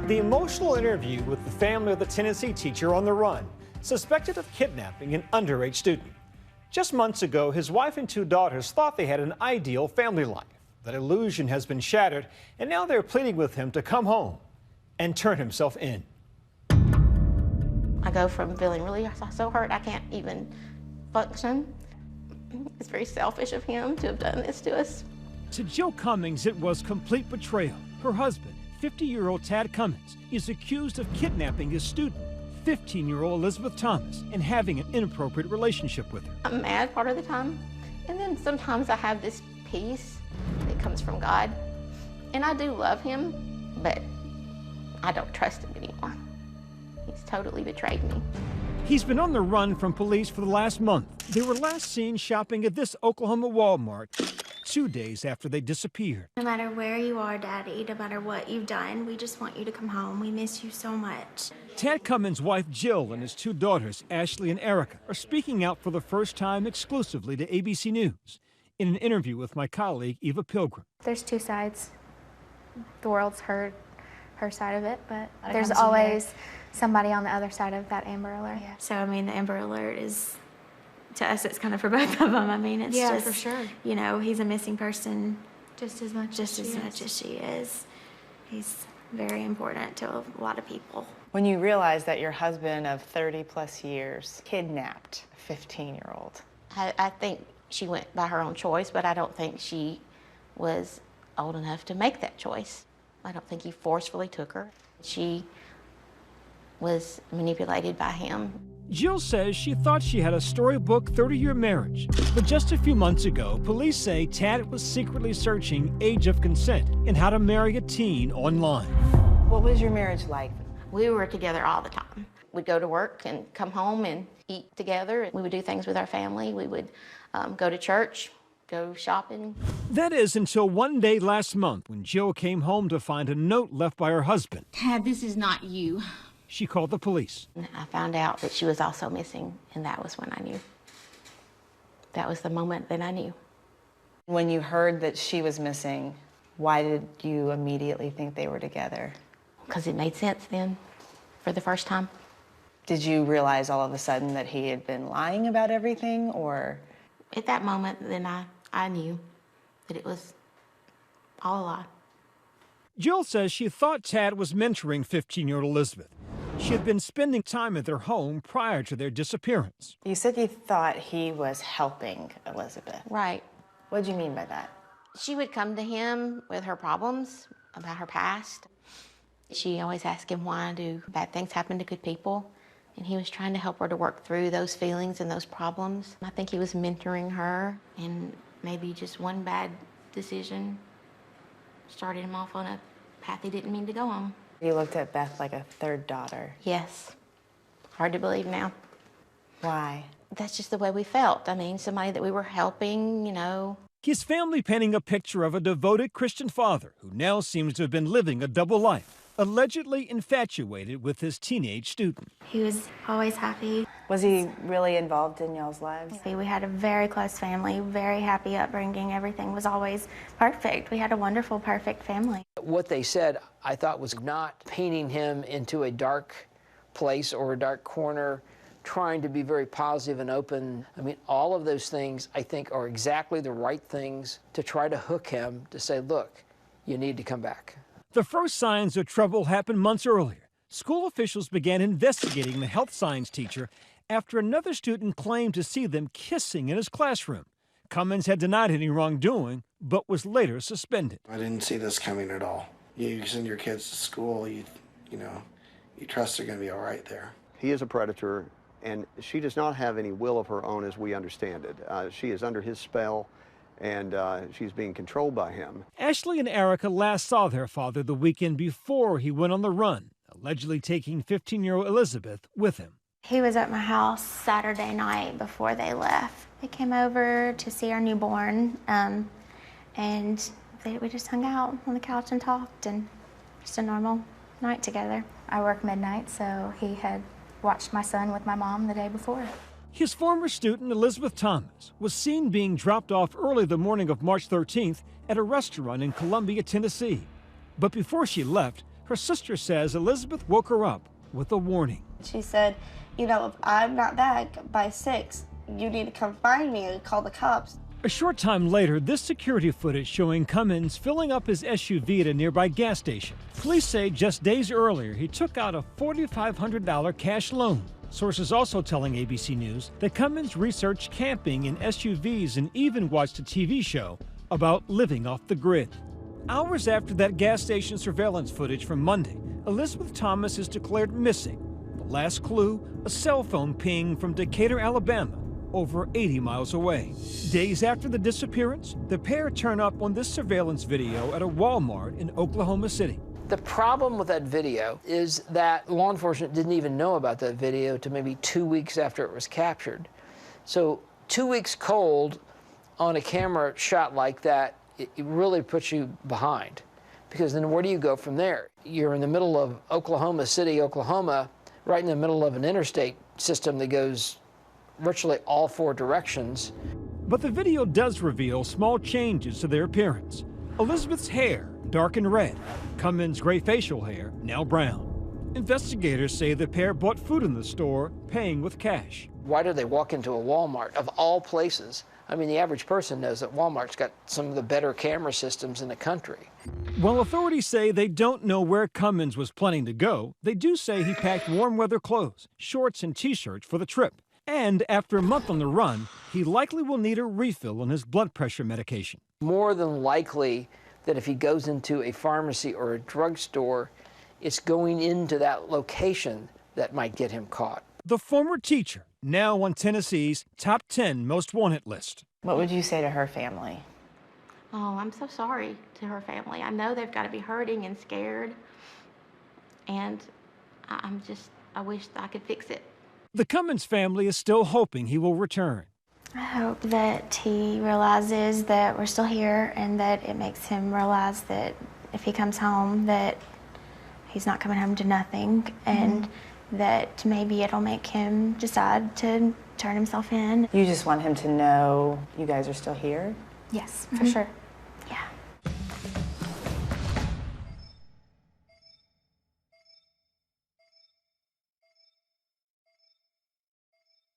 The emotional interview with the family of the Tennessee teacher on the run, suspected of kidnapping an underage student. Just months ago, his wife and two daughters thought they had an ideal family life. That illusion has been shattered, and now they're pleading with him to come home and turn himself in. I go from feeling really so hurt I can't even function. It's very selfish of him to have done this to us. To Jill Cummins, it was complete betrayal. Her husband, 50-year-old Tad Cummins, is accused of kidnapping his student, 15-year-old Elizabeth Thomas, and having an inappropriate relationship with her. I'm mad part of the time, and then sometimes I have this peace that comes from God. And I do love him, but I don't trust him anymore. He's totally betrayed me. He's been on the run from police for the last month. They were last seen shopping at this Oklahoma Walmart 2 days after they disappeared. No matter where you are, Daddy, no matter what you've done, we just want you to come home. We miss you so much. Tad Cummins' wife, Jill, and his two daughters, Ashley and Erica, are speaking out for the first time exclusively to ABC News in an interview with my colleague, Eva Pilgrim. There's two sides. The world's heard her side of it, but there's always somebody on the other side of that Amber Alert. Yeah. So, I mean, the Amber Alert is, to us, it's kind of for both of them. I mean, it's just, for sure. You know, he's a missing person Just as much as she is. He's very important to a lot of people. When you realize that your husband of 30+ years kidnapped a 15-year-old. I think she went by her own choice, but I don't think she was old enough to make that choice. I don't think he forcefully took her. She was manipulated by him. Jill says she thought she had a storybook 30-year marriage, but just a few months ago, police say Tad was secretly searching age of consent and how to marry a teen online. What was your marriage like? We were together all the time. We'd go to work and come home and eat together. We would do things with our family. We would go to church, go shopping. That is until one day last month when Jill came home to find a note left by her husband. Tad, this is not you. She called the police. I found out that she was also missing, and that was when I knew. That was the moment that I knew. When you heard that she was missing, why did you immediately think they were together? Because it made sense then, for the first time. Did you realize all of a sudden that he had been lying about everything, or? At that moment, then I knew that it was all a lie. Jill says she thought Tad was mentoring 15-year-old Elizabeth. She had been spending time at their home prior to their disappearance. You said you thought he was helping Elizabeth. Right. What did you mean by that? She would come to him with her problems about her past. She always asked him, why do bad things happen to good people? And he was trying to help her to work through those feelings and those problems. I think he was mentoring her, and maybe just one bad decision started him off on a path he didn't mean to go on. You looked at Beth like a third daughter. Yes. Hard to believe now. Why? That's just the way we felt. I mean, somebody that we were helping, you know. His family painting a picture of a devoted Christian father who now seems to have been living a double life, allegedly infatuated with his teenage student. He was always happy. Was he really involved in y'all's lives? We had a very close family, very happy upbringing. Everything was always perfect. We had a wonderful, perfect family. What they said, I thought, was not painting him into a dark place or a dark corner, trying to be very positive and open. I mean, all of those things, I think, are exactly the right things to try to hook him to say, look, you need to come back. The first signs of trouble happened months earlier. School officials began investigating the health science teacher after another student claimed to see them kissing in his classroom. Cummins had denied any wrongdoing, but was later suspended. I didn't see this coming at all. You send your kids to school, you trust they're going to be all right there. He is a predator, and she does not have any will of her own as we understand it. She is under his spell, and she's being controlled by him. Ashley and Erica last saw their father the weekend before he went on the run, allegedly taking 15-year-old Elizabeth with him. He was at my house Saturday night before they left. They came over to see our newborn, and we just hung out on the couch and talked, and just a normal night together. I work midnight, so he had watched my son with my mom the day before. His former student, Elizabeth Thomas, was seen being dropped off early the morning of March 13th at a restaurant in Columbia, Tennessee. But before she left, Her sister says Elizabeth woke her up with a warning. She said, you know, if I'm not back by 6, you need to come find me and call the cops. A short time later, this security footage showing Cummins filling up his SUV at a nearby gas station. Police say just days earlier, he took out a $4,500 cash loan. Sources also telling ABC News that Cummins researched camping in SUVs and even watched a TV show about living off the grid. Hours after that gas station surveillance footage from Monday, Elizabeth Thomas is declared missing. The last clue, a cell phone ping from Decatur, Alabama, over 80 miles away. Days after the disappearance, the pair turn up on this surveillance video at a Walmart in Oklahoma City. The problem with that video is that law enforcement didn't even know about that video to maybe 2 weeks after it was captured. So 2 weeks cold on a camera shot like that, it really puts you behind, because then where do you go from there? You're in the middle of Oklahoma City, Oklahoma, right in the middle of an interstate system that goes virtually all 4 directions. But the video does reveal small changes to their appearance. Elizabeth's hair, dark and red. Cummins' gray facial hair, now brown. Investigators say the pair bought food in the store, paying with cash. Why do they walk into a Walmart, of all places? I mean, the average person knows that Walmart's got some of the better camera systems in the country. While authorities say they don't know where Cummins was planning to go, they do say he packed warm weather clothes, shorts and t-shirts for the trip. And after a month on the run, he likely will need a refill on his blood pressure medication. More than likely that if he goes into a pharmacy or a drugstore, it's going into that location that might get him caught. The former teacher, now on Tennessee's top 10 most wanted list. What would you say to her family? Oh, I'm so sorry to her family. I know they've got to be hurting and scared. And I wish that I could fix it. The Cummins family is still hoping he will return. I hope that he realizes that we're still here and that it makes him realize that if he comes home that he's not coming home to nothing, and that maybe it'll make him decide to turn himself in. You just want him to know you guys are still here? Yes, for sure.